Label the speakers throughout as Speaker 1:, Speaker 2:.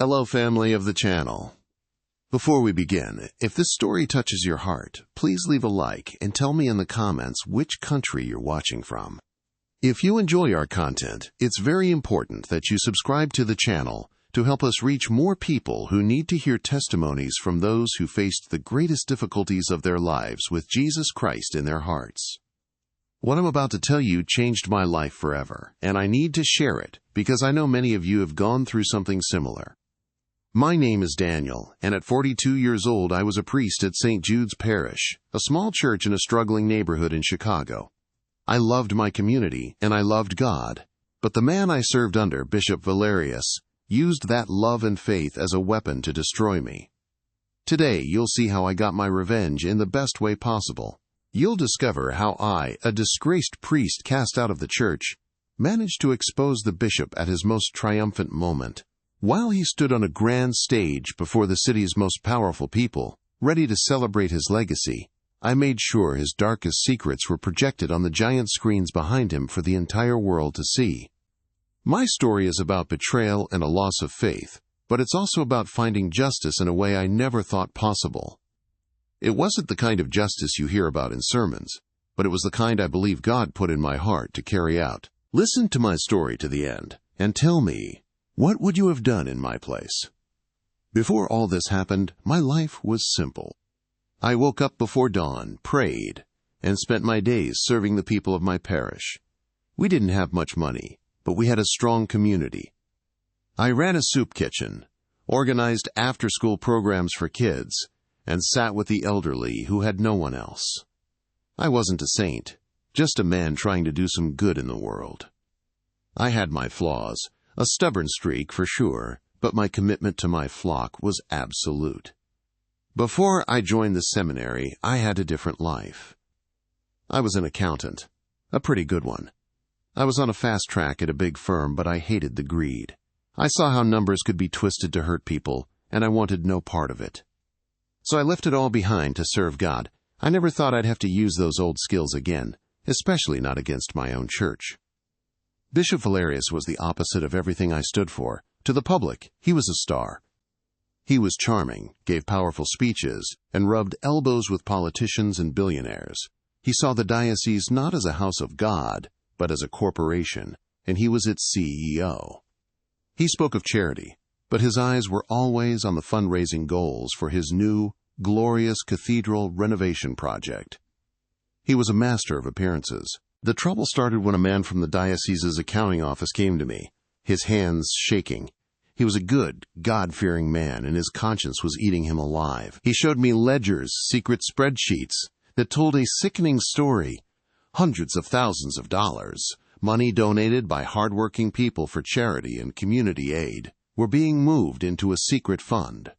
Speaker 1: Hello, family of the channel. Before we begin, if this story touches your heart, please leave a like and tell me in the comments which country you're watching from. If you enjoy our content, it's very important that you subscribe to the channel to help us reach more people who need to hear testimonies from those who faced the greatest difficulties of their lives with Jesus Christ in their hearts. What I'm about to tell you changed my life forever, and I need to share it because I know many of you have gone through something similar. My name is Daniel, and at 42 years old I was a priest at St. Jude's Parish, a small church in a struggling neighborhood in Chicago. I loved my community, and I loved God, but the man I served under, Bishop Valerius, used that love and faith as a weapon to destroy me. Today you'll see how I got my revenge in the best way possible. You'll discover how I, a disgraced priest cast out of the church, managed to expose the bishop at his most triumphant moment. While he stood on a grand stage before the city's most powerful people, ready to celebrate his legacy, I made sure his darkest secrets were projected on the giant screens behind him for the entire world to see. My story is about betrayal and a loss of faith, but it's also about finding justice in a way I never thought possible. It wasn't the kind of justice you hear about in sermons, but it was the kind I believe God put in my heart to carry out. Listen to my story to the end, and tell me, what would you have done in my place? Before all this happened, my life was simple. I woke up before dawn, prayed, and spent my days serving the people of my parish. We didn't have much money, but we had a strong community. I ran a soup kitchen, organized after-school programs for kids, and sat with the elderly who had no one else. I wasn't a saint, just a man trying to do some good in the world. I had my flaws, a stubborn streak for sure, but my commitment to my flock was absolute. Before I joined the seminary, I had a different life. I was an accountant, a pretty good one. I was on a fast track at a big firm, but I hated the greed. I saw how numbers could be twisted to hurt people, and I wanted no part of it. So I left it all behind to serve God. I never thought I'd have to use those old skills again, especially not against my own church. Bishop Valerius was the opposite of everything I stood for. To the public, he was a star. He was charming, gave powerful speeches, and rubbed elbows with politicians and billionaires. He saw the diocese not as a house of God, but as a corporation, and he was its CEO. He spoke of charity, but his eyes were always on the fundraising goals for his new, glorious cathedral renovation project. He was a master of appearances. The trouble started when a man from the diocese's accounting office came to me, his hands shaking. He was a good, God-fearing man, and his conscience was eating him alive. He showed me ledgers, secret spreadsheets, that told a sickening story. Hundreds of thousands of dollars, money donated by hardworking people for charity and community aid, were being moved into a secret fund.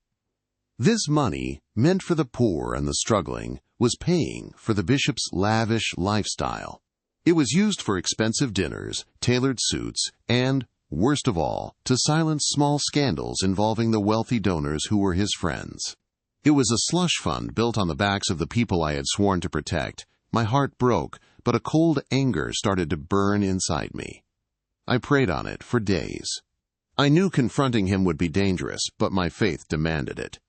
Speaker 1: This money, meant for the poor and the struggling, was paying for the bishop's lavish lifestyle. It was used for expensive dinners, tailored suits, and, worst of all, to silence small scandals involving the wealthy donors who were his friends. It was a slush fund built on the backs of the people I had sworn to protect. My heart broke, but a cold anger started to burn inside me. I prayed on it for days. I knew confronting him would be dangerous, but my faith demanded it.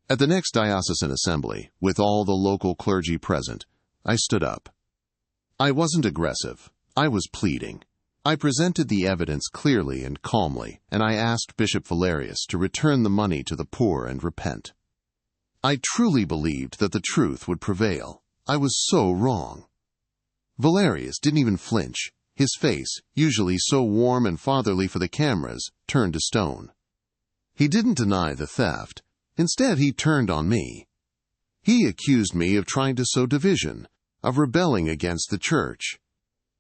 Speaker 1: At the next diocesan assembly, with all the local clergy present, I stood up. I wasn't aggressive. I was pleading. I presented the evidence clearly and calmly, and I asked Bishop Valerius to return the money to the poor and repent. I truly believed that the truth would prevail. I was so wrong. Valerius didn't even flinch. His face, usually so warm and fatherly for the cameras, turned to stone. He didn't deny the theft. Instead, he turned on me. He accused me of trying to sow division, of rebelling against the church.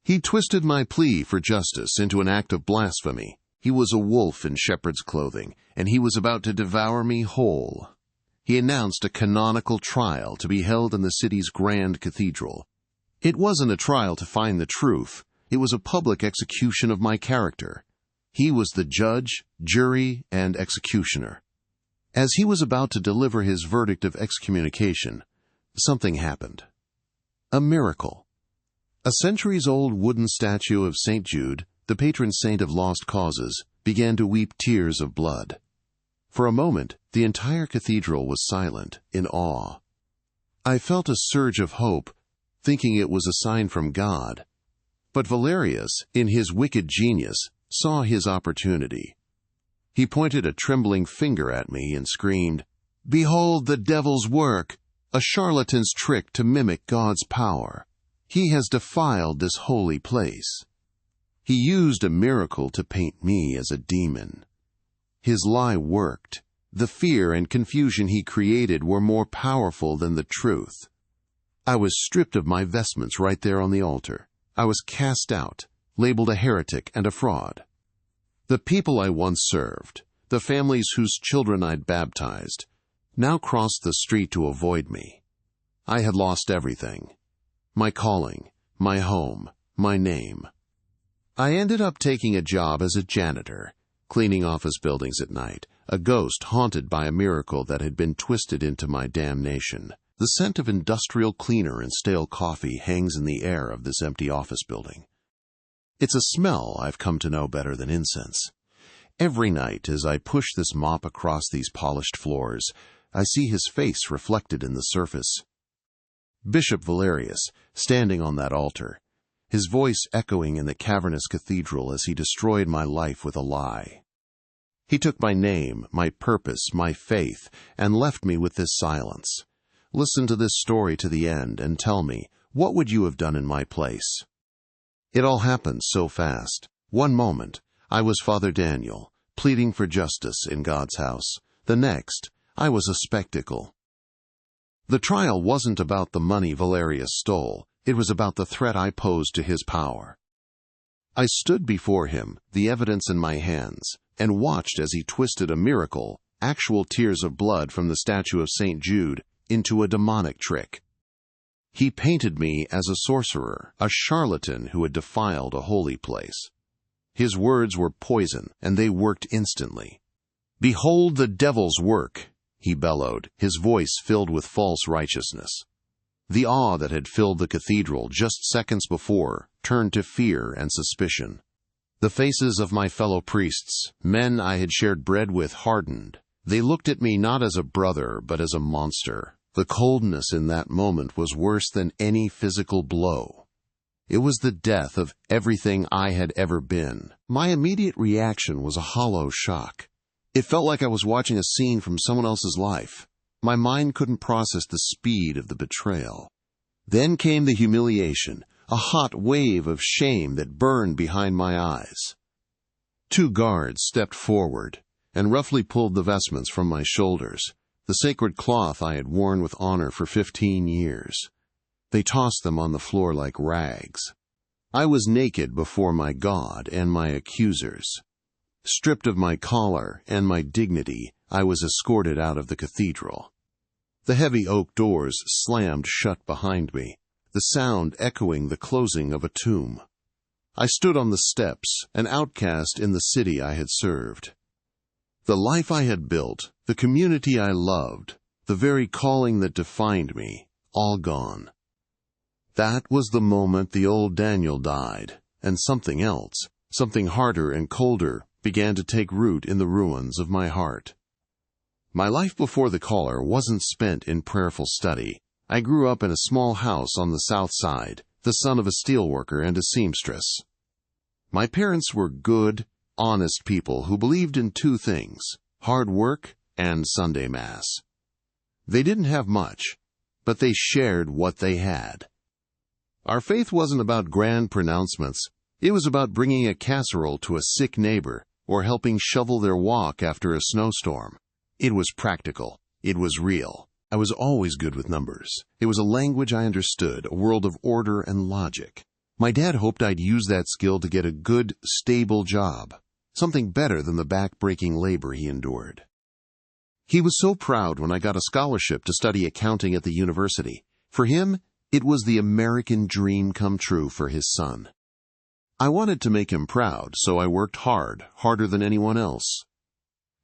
Speaker 1: He twisted my plea for justice into an act of blasphemy. He was a wolf in shepherd's clothing, and he was about to devour me whole. He announced a canonical trial to be held in the city's grand cathedral. It wasn't a trial to find the truth. It was a public execution of my character. He was the judge, jury, and executioner. As he was about to deliver his verdict of excommunication, something happened. A miracle. A centuries-old wooden statue of St. Jude, the patron saint of lost causes, began to weep tears of blood. For a moment, the entire cathedral was silent, in awe. I felt a surge of hope, thinking it was a sign from God. But Valerius, in his wicked genius, saw his opportunity. He pointed a trembling finger at me and screamed, "Behold the devil's work, a charlatan's trick to mimic God's power. He has defiled this holy place." He used a miracle to paint me as a demon. His lie worked. The fear and confusion he created were more powerful than the truth. I was stripped of my vestments right there on the altar. I was cast out, labeled a heretic and a fraud. The people I once served, the families whose children I'd baptized, now crossed the street to avoid me. I had lost everything. My calling, my home, my name. I ended up taking a job as a janitor, cleaning office buildings at night, a ghost haunted by a miracle that had been twisted into my damnation. The scent of industrial cleaner and stale coffee hangs in the air of this empty office building. It's a smell I've come to know better than incense. Every night, as I push this mop across these polished floors, I see his face reflected in the surface. Bishop Valerius, standing on that altar, his voice echoing in the cavernous cathedral as he destroyed my life with a lie. He took my name, my purpose, my faith, and left me with this silence. Listen to this story to the end and tell me, what would you have done in my place? It all happened so fast. One moment, I was Father Daniel, pleading for justice in God's house. The next, I was a spectacle. The trial wasn't about the money Valerius stole. It was about the threat I posed to his power. I stood before him, the evidence in my hands, and watched as he twisted a miracle, actual tears of blood from the statue of St. Jude, into a demonic trick. He painted me as a sorcerer, a charlatan who had defiled a holy place. His words were poison, and they worked instantly. "Behold the devil's work," he bellowed, his voice filled with false righteousness. The awe that had filled the cathedral just seconds before turned to fear and suspicion. The faces of my fellow priests, men I had shared bread with, hardened. They looked at me not as a brother, but as a monster. The coldness in that moment was worse than any physical blow. It was the death of everything I had ever been. My immediate reaction was a hollow shock. It felt like I was watching a scene from someone else's life. My mind couldn't process the speed of the betrayal. Then came the humiliation, a hot wave of shame that burned behind my eyes. 2 guards stepped forward and roughly pulled the vestments from my shoulders, the sacred cloth I had worn with honor for 15 years. They tossed them on the floor like rags. I was naked before my God and my accusers. Stripped of my collar and my dignity, I was escorted out of the cathedral. The heavy oak doors slammed shut behind me, the sound echoing the closing of a tomb. I stood on the steps, an outcast in the city I had served. The life I had built, the community I loved, the very calling that defined me, all gone. That was the moment the old Daniel died, and something else, something harder and colder, began to take root in the ruins of my heart. My life before the collar wasn't spent in prayerful study. I grew up in a small house on the south side, the son of a steelworker and a seamstress. My parents were good, honest people who believed in 2 things, hard work and Sunday Mass. They didn't have much, but they shared what they had. Our faith wasn't about grand pronouncements. It was about bringing a casserole to a sick neighbor or helping shovel their walk after a snowstorm. It was practical. It was real. I was always good with numbers. It was a language I understood, a world of order and logic. My dad hoped I'd use that skill to get a good, stable job, something better than the back-breaking labor he endured. He was so proud when I got a scholarship to study accounting at the university. For him, it was the American dream come true for his son. I wanted to make him proud, so I worked hard, harder than anyone else.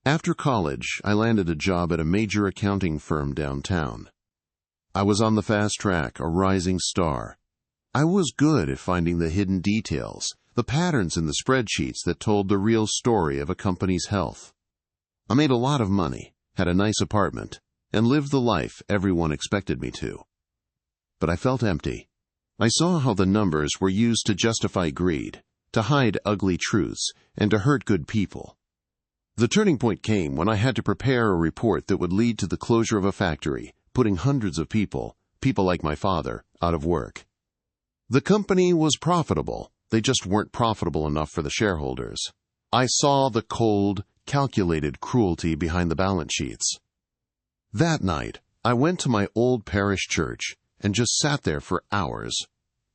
Speaker 1: After college, I landed a job at a major accounting firm downtown. I was on the fast track, a rising star. I was good at finding the hidden details, the patterns in the spreadsheets that told the real story of a company's health. I made a lot of money, had a nice apartment, and lived the life everyone expected me to. But I felt empty. I saw how the numbers were used to justify greed, to hide ugly truths, and to hurt good people. The turning point came when I had to prepare a report that would lead to the closure of a factory, putting hundreds of people like my father, out of work. The company was profitable. They just weren't profitable enough for the shareholders. I saw the cold, calculated cruelty behind the balance sheets. That night, I went to my old parish church and just sat there for hours.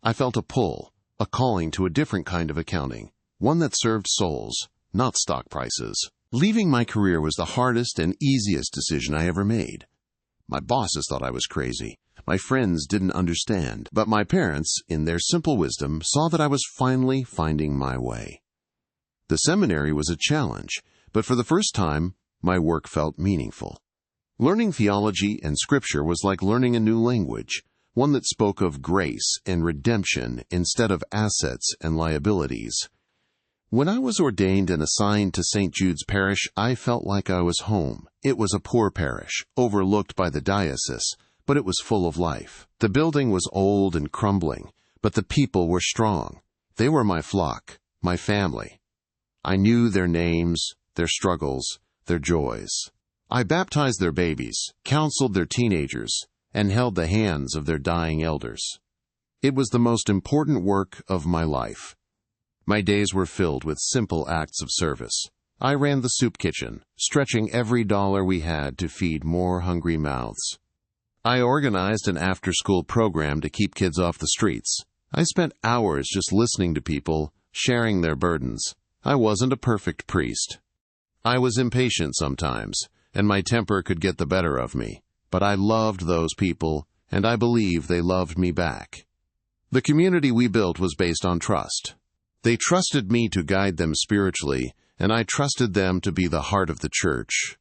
Speaker 1: I felt a pull, a calling to a different kind of accounting, one that served souls, not stock prices. Leaving my career was the hardest and easiest decision I ever made. My bosses thought I was crazy. My friends didn't understand, but my parents, in their simple wisdom, saw that I was finally finding my way. The seminary was a challenge, but for the first time, my work felt meaningful. Learning theology and scripture was like learning a new language, one that spoke of grace and redemption instead of assets and liabilities. When I was ordained and assigned to St. Jude's Parish, I felt like I was home. It was a poor parish, overlooked by the diocese, but it was full of life. The building was old and crumbling, but the people were strong. They were my flock, my family. I knew their names, their struggles, their joys. I baptized their babies, counseled their teenagers, and held the hands of their dying elders. It was the most important work of my life. My days were filled with simple acts of service. I ran the soup kitchen, stretching every dollar we had to feed more hungry mouths. I organized an after-school program to keep kids off the streets. I spent hours just listening to people, sharing their burdens. I wasn't a perfect priest. I was impatient sometimes, and my temper could get the better of me. But I loved those people, and I believe they loved me back. The community we built was based on trust. They trusted me to guide them spiritually, and I trusted them to be the heart of the church.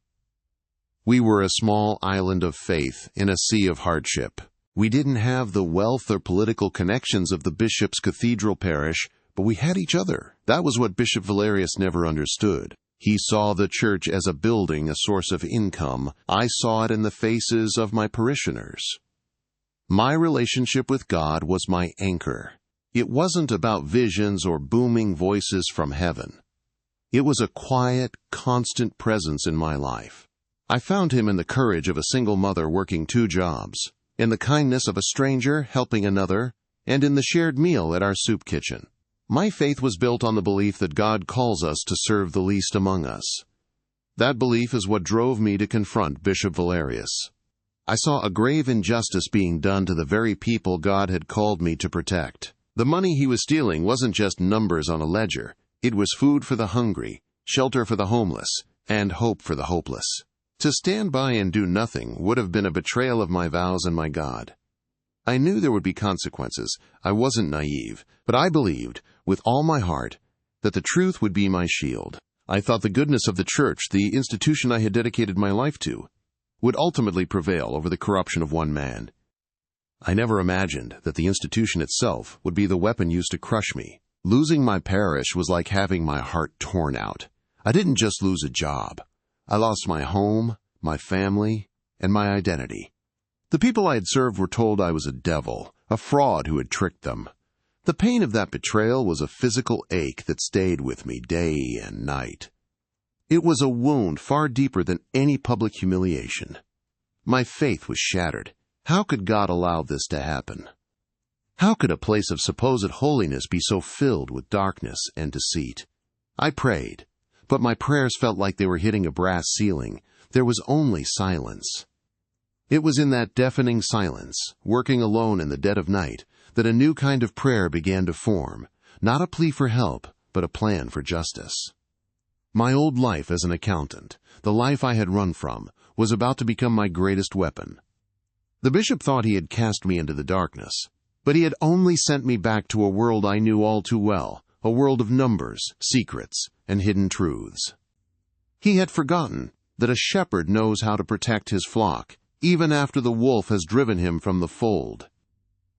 Speaker 1: We were a small island of faith in a sea of hardship. We didn't have the wealth or political connections of the bishop's cathedral parish, but we had each other. That was what Bishop Valerius never understood. He saw the church as a building, a source of income. I saw it in the faces of my parishioners. My relationship with God was my anchor. It wasn't about visions or booming voices from heaven. It was a quiet, constant presence in my life. I found him in the courage of a single mother working 2 jobs, in the kindness of a stranger helping another, and in the shared meal at our soup kitchen. My faith was built on the belief that God calls us to serve the least among us. That belief is what drove me to confront Bishop Valerius. I saw a grave injustice being done to the very people God had called me to protect. The money he was stealing wasn't just numbers on a ledger. It was food for the hungry, shelter for the homeless, and hope for the hopeless. To stand by and do nothing would have been a betrayal of my vows and my God. I knew there would be consequences. I wasn't naive, but I believed, with all my heart, that the truth would be my shield. I thought the goodness of the church, the institution I had dedicated my life to, would ultimately prevail over the corruption of one man. I never imagined that the institution itself would be the weapon used to crush me. Losing my parish was like having my heart torn out. I didn't just lose a job. I lost my home, my family, and my identity. The people I had served were told I was a devil, a fraud who had tricked them. The pain of that betrayal was a physical ache that stayed with me day and night. It was a wound far deeper than any public humiliation. My faith was shattered. How could God allow this to happen? How could a place of supposed holiness be so filled with darkness and deceit? I prayed, but my prayers felt like they were hitting a brass ceiling. There was only silence. It was in that deafening silence, working alone in the dead of night, that a new kind of prayer began to form, not a plea for help, but a plan for justice. My old life as an accountant, the life I had run from, was about to become my greatest weapon. The bishop thought he had cast me into the darkness, but he had only sent me back to a world I knew all too well, a world of numbers, secrets, and hidden truths. He had forgotten that a shepherd knows how to protect his flock, even after the wolf has driven him from the fold.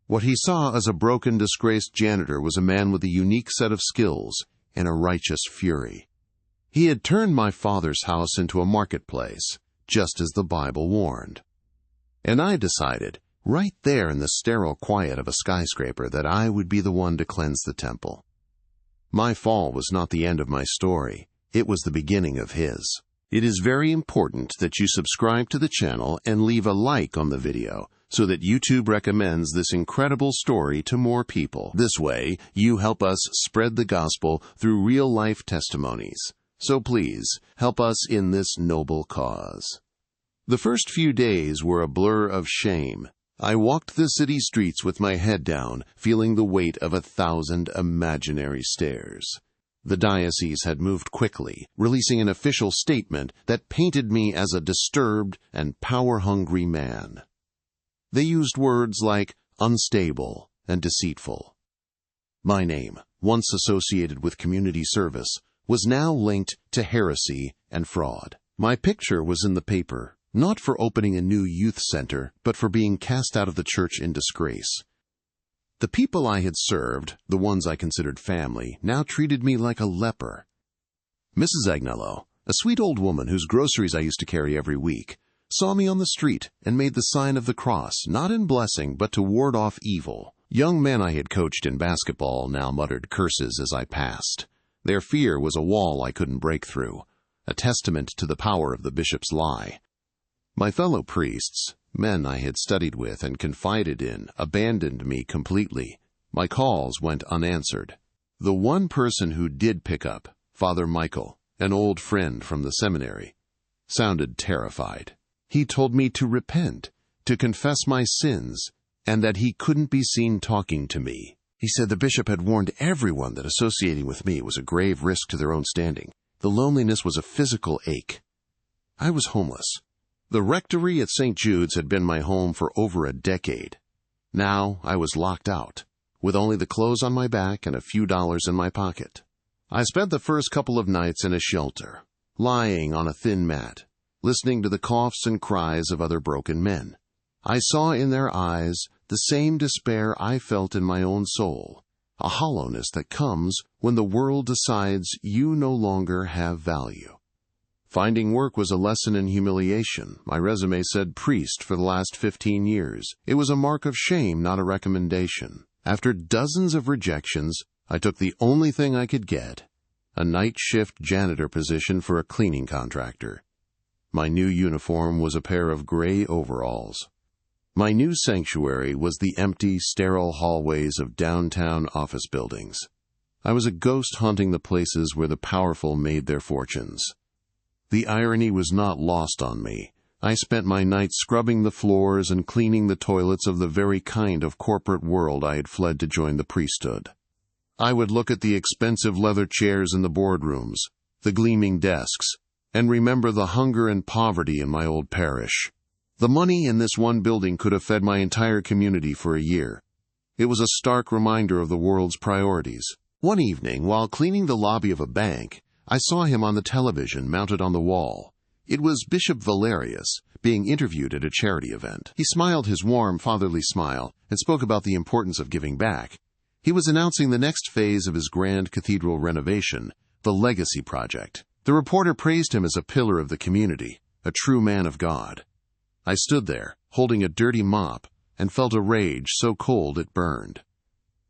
Speaker 1: What he saw as a broken, disgraced janitor was a man with a unique set of skills and a righteous fury. He had turned my father's house into a marketplace, just as the Bible warned. And I decided, right there in the sterile quiet of a skyscraper, that I would be the one to cleanse the temple. My fall was not the end of my story. It was the beginning of his. It is very important that you subscribe to the channel and leave a like on the video so that YouTube recommends this incredible story to more people. This way, you help us spread the gospel through real-life testimonies. So please, help us in this noble cause. The first few days were a blur of shame. I walked the city streets with my head down, feeling the weight of 1,000 imaginary stairs. The diocese had moved quickly, releasing an official statement that painted me as a disturbed and power-hungry man. They used words like unstable and deceitful. My name, once associated with community service, was now linked to heresy and fraud. My picture was in the paper, not for opening a new youth center, but for being cast out of the church in disgrace. The people I had served, the ones I considered family, now treated me like a leper. Mrs. Agnello, a sweet old woman whose groceries I used to carry every week, saw me on the street and made the sign of the cross, not in blessing, but to ward off evil. Young men I had coached in basketball now muttered curses as I passed. Their fear was a wall I couldn't break through, a testament to the power of the bishop's lie. My fellow priests, men I had studied with and confided in, abandoned me completely. My calls went unanswered. The one person who did pick up, Father Michael, an old friend from the seminary, sounded terrified. He told me to repent, to confess my sins, and that he couldn't be seen talking to me. He said the bishop had warned everyone that associating with me was a grave risk to their own standing. The loneliness was a physical ache. I was homeless. The rectory at St. Jude's had been my home for over a decade. Now I was locked out, with only the clothes on my back and a few dollars in my pocket. I spent the first couple of nights in a shelter, lying on a thin mat, listening to the coughs and cries of other broken men. I saw in their eyes the same despair I felt in my own soul, a hollowness that comes when the world decides you no longer have value. Finding work was a lesson in humiliation. My resume said priest for the last 15 years. It was a mark of shame, not a recommendation. After dozens of rejections, I took the only thing I could get, a night shift janitor position for a cleaning contractor. My new uniform was a pair of gray overalls. My new sanctuary was the empty, sterile hallways of downtown office buildings. I was a ghost haunting the places where the powerful made their fortunes. The irony was not lost on me. I spent my nights scrubbing the floors and cleaning the toilets of the very kind of corporate world I had fled to join the priesthood. I would look at the expensive leather chairs in the boardrooms, the gleaming desks, and remember the hunger and poverty in my old parish. The money in this one building could have fed my entire community for a year. It was a stark reminder of the world's priorities. One evening, while cleaning the lobby of a bank, I saw him on the television mounted on the wall. It was Bishop Valerius, being interviewed at a charity event. He smiled his warm, fatherly smile and spoke about the importance of giving back. He was announcing the next phase of his grand cathedral renovation, the Legacy Project. The reporter praised him as a pillar of the community, a true man of God. I stood there, holding a dirty mop, and felt a rage so cold it burned.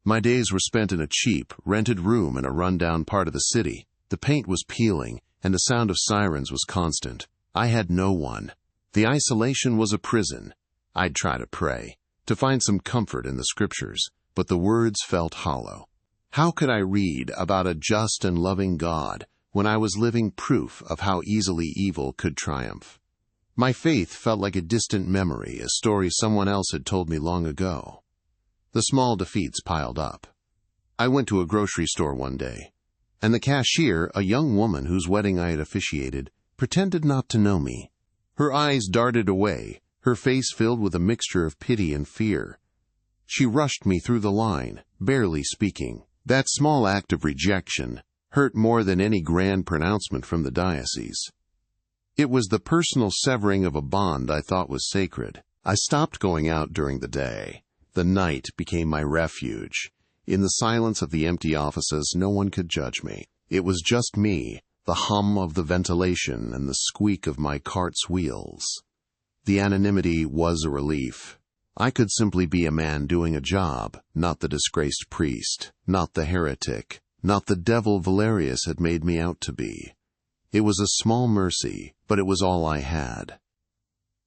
Speaker 1: My days were spent in a cheap, rented room in a run-down part of the city. The paint was peeling, and the sound of sirens was constant. I had no one. The isolation was a prison. I'd try to pray, to find some comfort in the scriptures, but the words felt hollow. How could I read about a just and loving God when I was living proof of how easily evil could triumph? My faith felt like a distant memory, a story someone else had told me long ago. The small defeats piled up. I went to a grocery store one day, and the cashier, a young woman whose wedding I had officiated, pretended not to know me. Her eyes darted away, her face filled with a mixture of pity and fear. She rushed me through the line, barely speaking. That small act of rejection hurt more than any grand pronouncement from the diocese. It was the personal severing of a bond I thought was sacred. I stopped going out during the day. The night became my refuge. In the silence of the empty offices, no one could judge me. It was just me, the hum of the ventilation and the squeak of my cart's wheels. The anonymity was a relief. I could simply be a man doing a job, not the disgraced priest, not the heretic, not the devil Valerius had made me out to be. It was a small mercy, but it was all I had.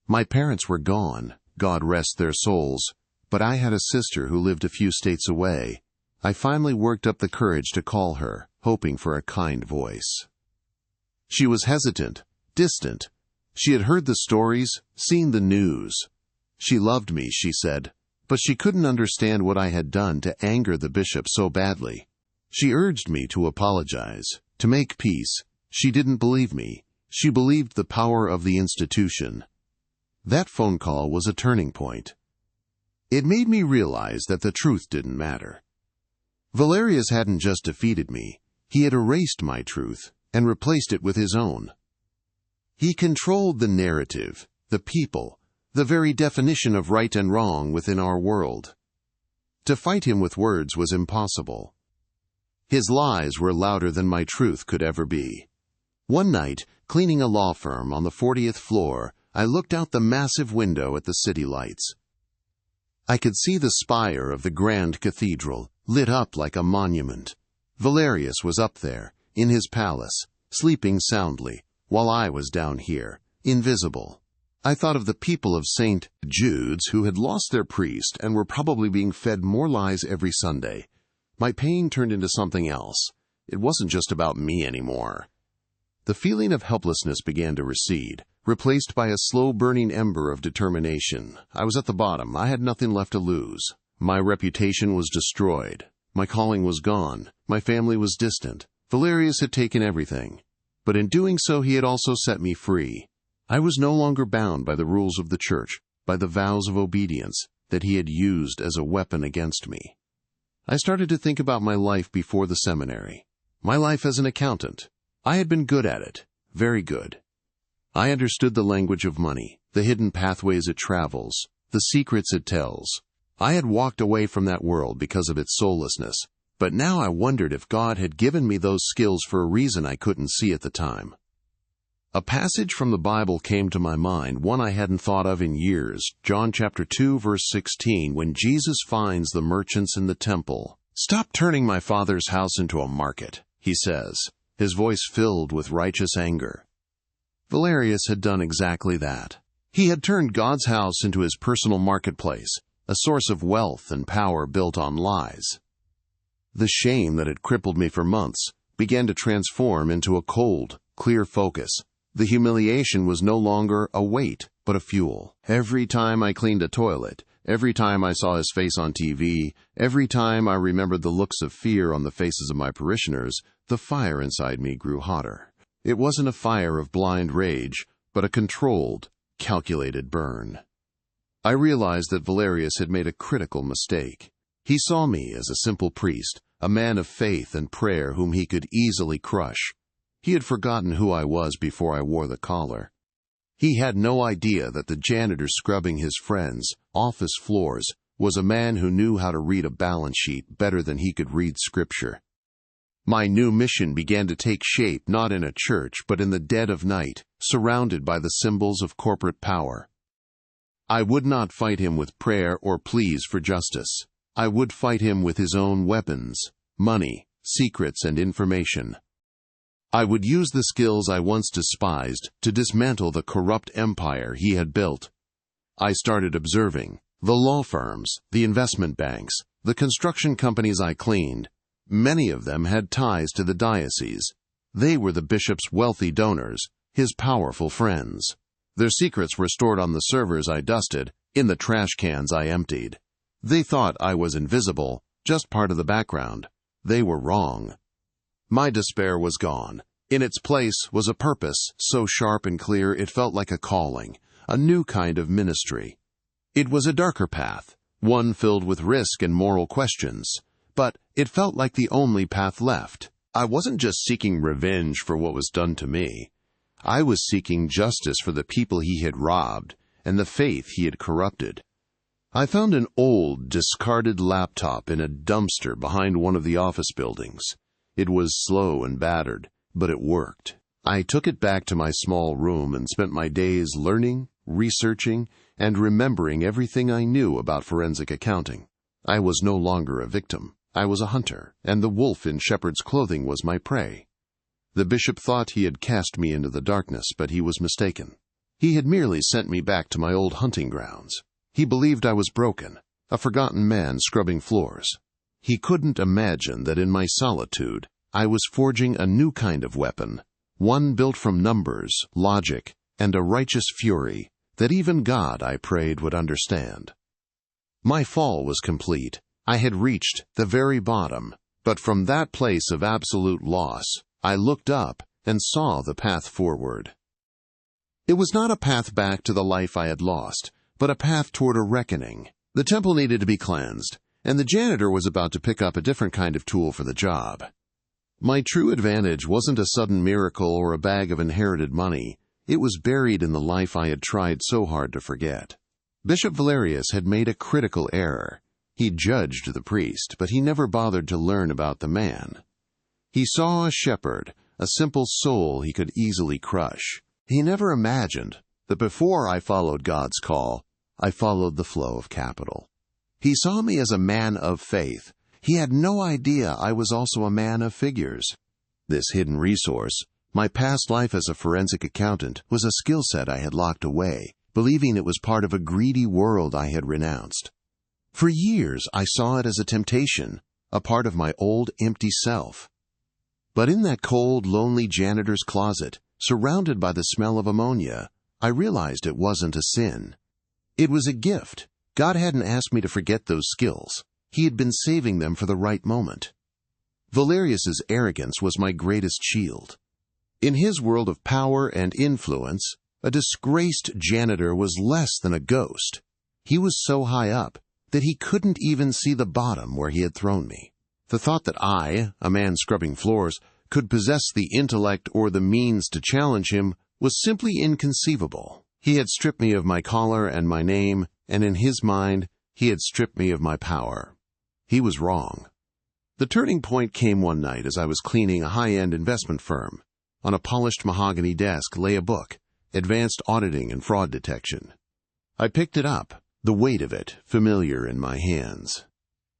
Speaker 1: My parents were gone, God rest their souls, but I had a sister who lived a few states away. I finally worked up the courage to call her, hoping for a kind voice. She was hesitant, distant. She had heard the stories, seen the news. She loved me, she said, but she couldn't understand what I had done to anger the bishop so badly. She urged me to apologize, to make peace. She didn't believe me. She believed the power of the institution. That phone call was a turning point. It made me realize that the truth didn't matter. Valerius hadn't just defeated me. He had erased my truth and replaced it with his own. He controlled the narrative, the people, the very definition of right and wrong within our world. To fight him with words was impossible. His lies were louder than my truth could ever be. One night, cleaning a law firm on the 40th floor, I looked out the massive window at the city lights. I could see the spire of the grand cathedral, lit up like a monument. Valerius was up there, in his palace, sleeping soundly, while I was down here, invisible. I thought of the people of St. Jude's who had lost their priest and were probably being fed more lies every Sunday. My pain turned into something else. It wasn't just about me anymore. The feeling of helplessness began to recede, replaced by a slow-burning ember of determination. I was at the bottom. I had nothing left to lose. My reputation was destroyed. My calling was gone. My family was distant. Valerius had taken everything. But in doing so, he had also set me free. I was no longer bound by the rules of the church, by the vows of obedience that he had used as a weapon against me. I started to think about my life before the seminary. My life as an accountant. I had been good at it, very good. I understood the language of money, the hidden pathways it travels, the secrets it tells. I had walked away from that world because of its soullessness, but now I wondered if God had given me those skills for a reason I couldn't see at the time. A passage from the Bible came to my mind, one I hadn't thought of in years, John chapter 2, verse 16, when Jesus finds the merchants in the temple. "Stop turning my Father's house into a market," he says, his voice filled with righteous anger. Valerius had done exactly that. He had turned God's house into his personal marketplace, a source of wealth and power built on lies. The shame that had crippled me for months began to transform into a cold, clear focus. The humiliation was no longer a weight, but a fuel. Every time I cleaned a toilet, every time I saw his face on TV, every time I remembered the looks of fear on the faces of my parishioners, the fire inside me grew hotter. It wasn't a fire of blind rage, but a controlled, calculated burn. I realized that Valerius had made a critical mistake. He saw me as a simple priest, a man of faith and prayer whom he could easily crush. He had forgotten who I was before I wore the collar. He had no idea that the janitor scrubbing his friends' office floors was a man who knew how to read a balance sheet better than he could read Scripture. My new mission began to take shape not in a church but in the dead of night, surrounded by the symbols of corporate power. I would not fight him with prayer or pleas for justice. I would fight him with his own weapons, money, secrets, and information. I would use the skills I once despised to dismantle the corrupt empire he had built. I started observing the law firms, the investment banks, the construction companies I cleaned. Many of them had ties to the diocese. They were the bishop's wealthy donors, his powerful friends. Their secrets were stored on the servers I dusted, in the trash cans I emptied. They thought I was invisible, just part of the background. They were wrong. My despair was gone. In its place was a purpose so sharp and clear it felt like a calling, a new kind of ministry. It was a darker path, one filled with risk and moral questions, but it felt like the only path left. I wasn't just seeking revenge for what was done to me. I was seeking justice for the people he had robbed and the faith he had corrupted. I found an old, discarded laptop in a dumpster behind one of the office buildings. It was slow and battered, But it worked. I took it back to my small room and spent my days learning, researching, and remembering everything I knew about forensic accounting. I was no longer a victim. I was a hunter, and the wolf in shepherd's clothing was my prey. The bishop thought he had cast me into the darkness, but he was mistaken. He had merely sent me back to my old hunting grounds. He believed I was broken, a forgotten man scrubbing floors. He couldn't imagine that in my solitude I was forging a new kind of weapon, one built from numbers, logic, and a righteous fury that even God, I prayed, would understand. My fall was complete. I had reached the very bottom, but from that place of absolute loss, I looked up and saw the path forward. It was not a path back to the life I had lost, but a path toward a reckoning. The temple needed to be cleansed, and the janitor was about to pick up a different kind of tool for the job. My true advantage wasn't a sudden miracle or a bag of inherited money. It was buried in the life I had tried so hard to forget. Bishop Valerius had made a critical error. He judged the priest, but he never bothered to learn about the man. He saw a shepherd, a simple soul he could easily crush. He never imagined that before I followed God's call, I followed the flow of capital. He saw me as a man of faith. He had no idea I was also a man of figures. This hidden resource, my past life as a forensic accountant, was a skill set I had locked away, believing it was part of a greedy world I had renounced. For years, I saw it as a temptation, a part of my old, empty self. But in that cold, lonely janitor's closet, surrounded by the smell of ammonia, I realized it wasn't a sin. It was a gift. God hadn't asked me to forget those skills. He had been saving them for the right moment. Valerius's arrogance was my greatest shield. In his world of power and influence, a disgraced janitor was less than a ghost. He was so high up that he couldn't even see the bottom where he had thrown me. The thought that I, a man scrubbing floors, could possess the intellect or the means to challenge him was simply inconceivable. He had stripped me of my collar and my name, and in his mind, he had stripped me of my power. He was wrong. The turning point came one night as I was cleaning a high-end investment firm. On a polished mahogany desk lay a book, Advanced Auditing and Fraud Detection. I picked it up, the weight of it familiar in my hands.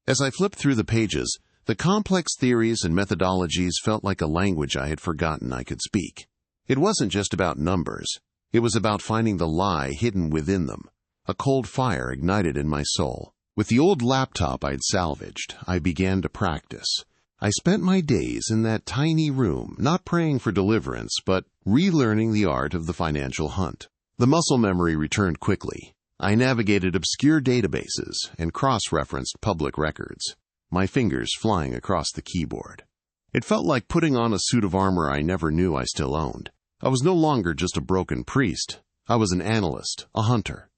Speaker 1: As I flipped through the pages, the complex theories and methodologies felt like a language I had forgotten I could speak. It wasn't just about numbers. It was about finding the lie hidden within them. A cold fire ignited in my soul. With the old laptop I'd salvaged, I began to practice. I spent my days in that tiny room, not praying for deliverance, but relearning the art of the financial hunt. The muscle memory returned quickly. I navigated obscure databases and cross-referenced public records, my fingers flying across the keyboard. It felt like putting on a suit of armor I never knew I still owned. I was no longer just a broken priest. I was an analyst, a hunter.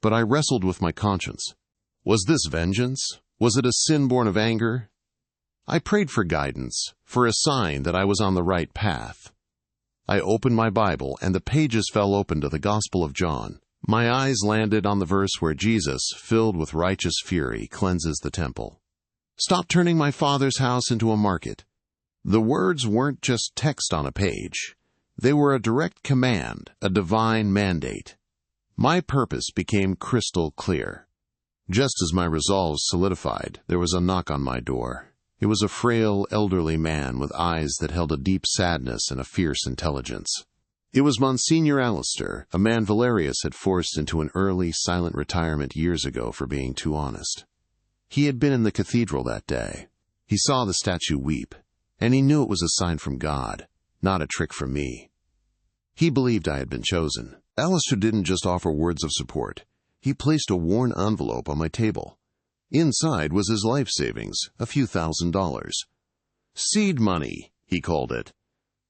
Speaker 1: But I wrestled with my conscience. Was this vengeance? Was it a sin born of anger? I prayed for guidance, for a sign that I was on the right path. I opened my Bible, and the pages fell open to the Gospel of John. My eyes landed on the verse where Jesus, filled with righteous fury, cleanses the temple. Stop turning my Father's house into a market. The words weren't just text on a page. They were a direct command, a divine mandate. My purpose became crystal clear. Just as my resolve solidified, there was a knock on my door. It was a frail, elderly man with eyes that held a deep sadness and a fierce intelligence. It was Monsignor Alistair, a man Valerius had forced into an early, silent retirement years ago for being too honest. He had been in the cathedral that day. He saw the statue weep, and he knew it was a sign from God, not a trick from me. He believed I had been chosen. Alistair didn't just offer words of support. He placed a worn envelope on my table. Inside was his life savings, a few $1,000s. Seed money, he called it.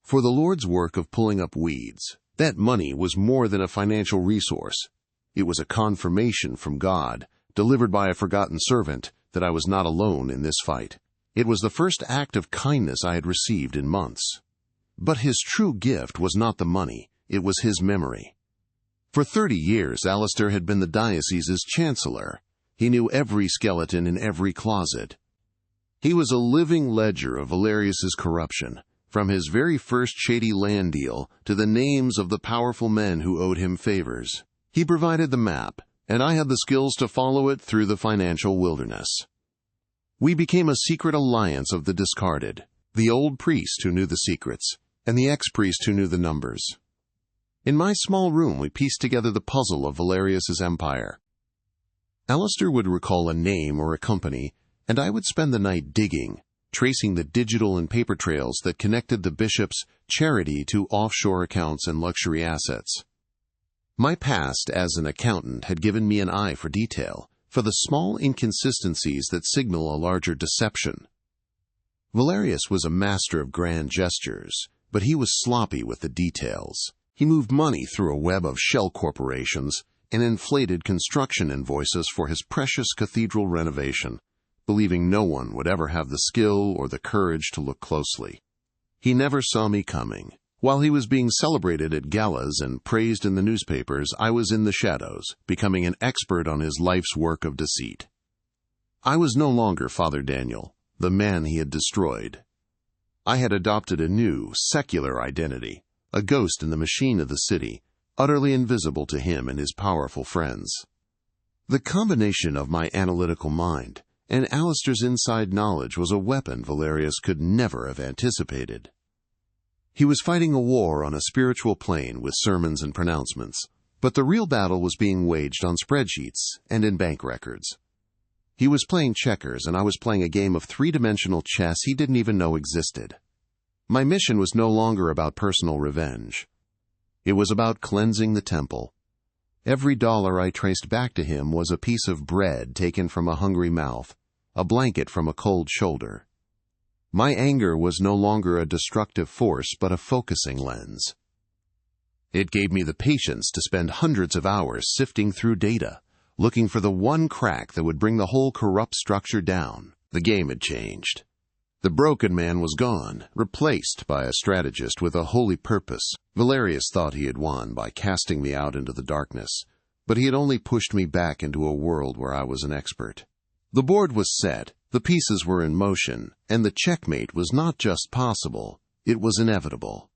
Speaker 1: For the Lord's work of pulling up weeds. That money was more than a financial resource. It was a confirmation from God, delivered by a forgotten servant, that I was not alone in this fight. It was the first act of kindness I had received in months. But his true gift was not the money, it was his memory. For 30 years, Alistair had been the diocese's chancellor. He knew every skeleton in every closet. He was a living ledger of Valerius's corruption, from his very first shady land deal to the names of the powerful men who owed him favors. He provided the map, and I had the skills to follow it through the financial wilderness. We became a secret alliance of the discarded, the old priest who knew the secrets, and the ex-priest who knew the numbers. In my small room, we pieced together the puzzle of Valerius's empire. Alistair would recall a name or a company, and I would spend the night digging, tracing the digital and paper trails that connected the bishop's charity to offshore accounts and luxury assets. My past as an accountant had given me an eye for detail, for the small inconsistencies that signal a larger deception. Valerius was a master of grand gestures, but he was sloppy with the details. He moved money through a web of shell corporations and inflated construction invoices for his precious cathedral renovation, believing no one would ever have the skill or the courage to look closely. He never saw me coming. While he was being celebrated at galas and praised in the newspapers, I was in the shadows, becoming an expert on his life's work of deceit. I was no longer Father Daniel, the man he had destroyed. I had adopted a new, secular identity, a ghost in the machine of the city, utterly invisible to him and his powerful friends. The combination of my analytical mind and Alistair's inside knowledge was a weapon Valerius could never have anticipated. He was fighting a war on a spiritual plane with sermons and pronouncements, but the real battle was being waged on spreadsheets and in bank records. He was playing checkers, and I was playing a game of three-dimensional chess he didn't even know existed. My mission was no longer about personal revenge. It was about cleansing the temple. Every dollar I traced back to him was a piece of bread taken from a hungry mouth, a blanket from a cold shoulder. My anger was no longer a destructive force, but a focusing lens. It gave me the patience to spend hundreds of hours sifting through data, looking for the one crack that would bring the whole corrupt structure down. The game had changed. The broken man was gone, replaced by a strategist with a holy purpose. Valerius thought he had won by casting me out into the darkness, but he had only pushed me back into a world where I was an expert. The board was set, the pieces were in motion, and the checkmate was not just possible, it was inevitable.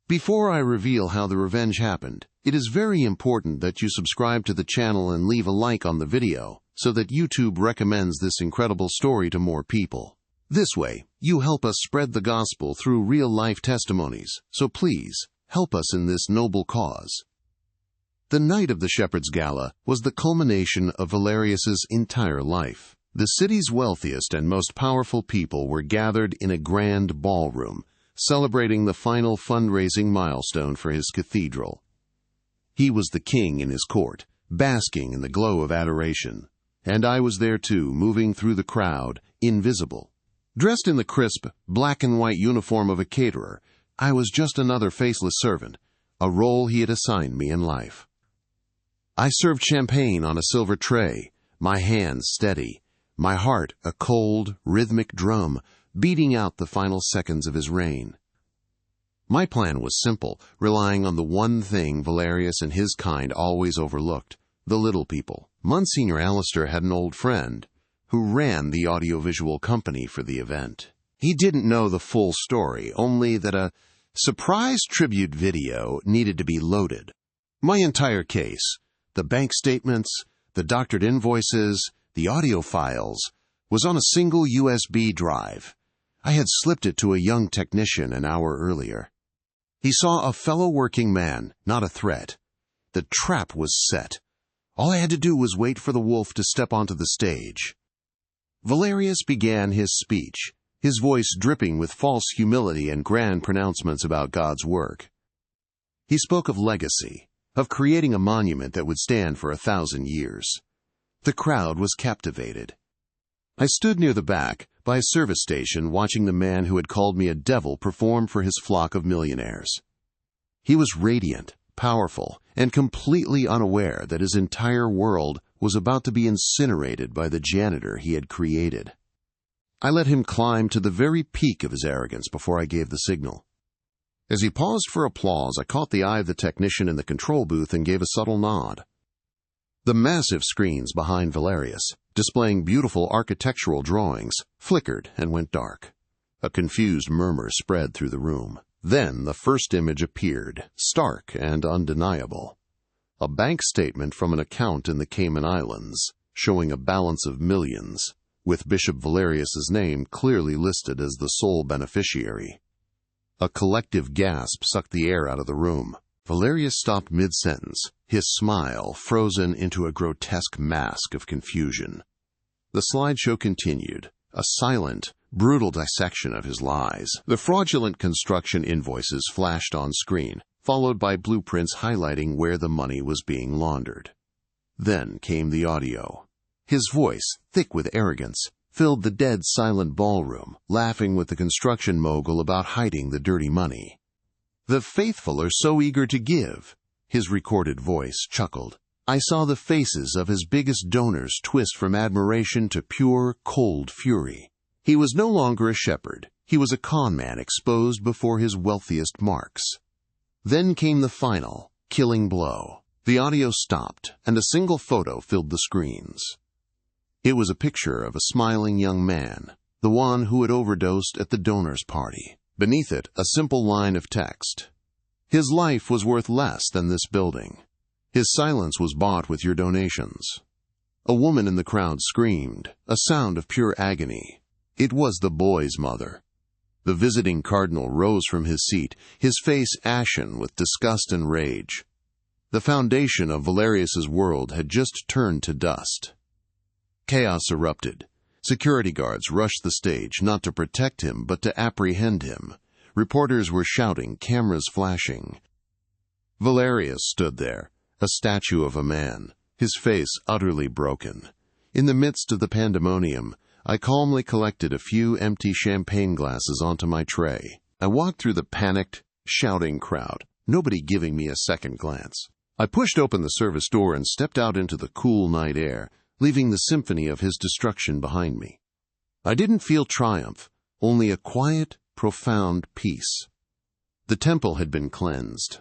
Speaker 1: Before I reveal how the revenge happened, it is very important that you subscribe to the channel and leave a like on the video so that YouTube recommends this incredible story to more people. This way, you help us spread the gospel through real-life testimonies, so please, help us in this noble cause. The night of the Shepherd's Gala was the culmination of Valerius's entire life. The city's wealthiest and most powerful people were gathered in a grand ballroom, celebrating the final fundraising milestone for his cathedral. He was the king in his court, basking in the glow of adoration, and I was there too, moving through the crowd, invisible. Dressed in the crisp, black and white uniform of a caterer, I was just another faceless servant, a role he had assigned me in life. I served champagne on a silver tray, my hands steady, my heart a cold, rhythmic drum, beating out the final seconds of his reign. My plan was simple, relying on the one thing Valerius and his kind always overlooked, the little people. Monsignor Alistair had an old friend who ran the audiovisual company for the event. He didn't know the full story, only that a surprise tribute video needed to be loaded. My entire case, the bank statements, the doctored invoices, the audio files, was on a single USB drive. I had slipped it to a young technician an hour earlier. He saw a fellow working man, not a threat. The trap was set. All I had to do was wait for the wolf to step onto the stage. Valerius began his speech, his voice dripping with false humility and grand pronouncements about God's work. He spoke of legacy, of creating a monument that would stand for 1,000 years. The crowd was captivated. I stood near the back, by a service station, watching the man who had called me a devil perform for his flock of millionaires. He was radiant, powerful, and completely unaware that his entire world was about to be incinerated by the janitor he had created. I let him climb to the very peak of his arrogance before I gave the signal. As he paused for applause, I caught the eye of the technician in the control booth and gave a subtle nod. The massive screens behind Valerius, displaying beautiful architectural drawings, flickered and went dark. A confused murmur spread through the room. Then the first image appeared, stark and undeniable. A bank statement from an account in the Cayman Islands, showing a balance of millions, with Bishop Valerius's name clearly listed as the sole beneficiary. A collective gasp sucked the air out of the room. Valerius stopped mid-sentence, his smile frozen into a grotesque mask of confusion. The slideshow continued, a silent, brutal dissection of his lies. The fraudulent construction invoices flashed on screen, followed by blueprints highlighting where the money was being laundered. Then came the audio. His voice, thick with arrogance, filled the dead silent ballroom, laughing with the construction mogul about hiding the dirty money. "The faithful are so eager to give," his recorded voice chuckled. "I saw the faces of his biggest donors twist from admiration to pure, cold fury." He was no longer a shepherd. He was a con man exposed before his wealthiest marks. Then came the final, killing blow. The audio stopped, and a single photo filled the screens. It was a picture of a smiling young man, the one who had overdosed at the donors' party. Beneath it, a simple line of text. "His life was worth less than this building. His silence was bought with your donations." A woman in the crowd screamed, a sound of pure agony. It was the boy's mother. The visiting cardinal rose from his seat, his face ashen with disgust and rage. The foundation of Valerius's world had just turned to dust. Chaos erupted. Security guards rushed the stage, not to protect him, but to apprehend him. Reporters were shouting, cameras flashing. Valerius stood there, a statue of a man, his face utterly broken. In the midst of the pandemonium, I calmly collected a few empty champagne glasses onto my tray. I walked through the panicked, shouting crowd, nobody giving me a second glance. I pushed open the service door and stepped out into the cool night air, leaving the symphony of his destruction behind me. I didn't feel triumph, only a quiet, profound peace. The temple had been cleansed.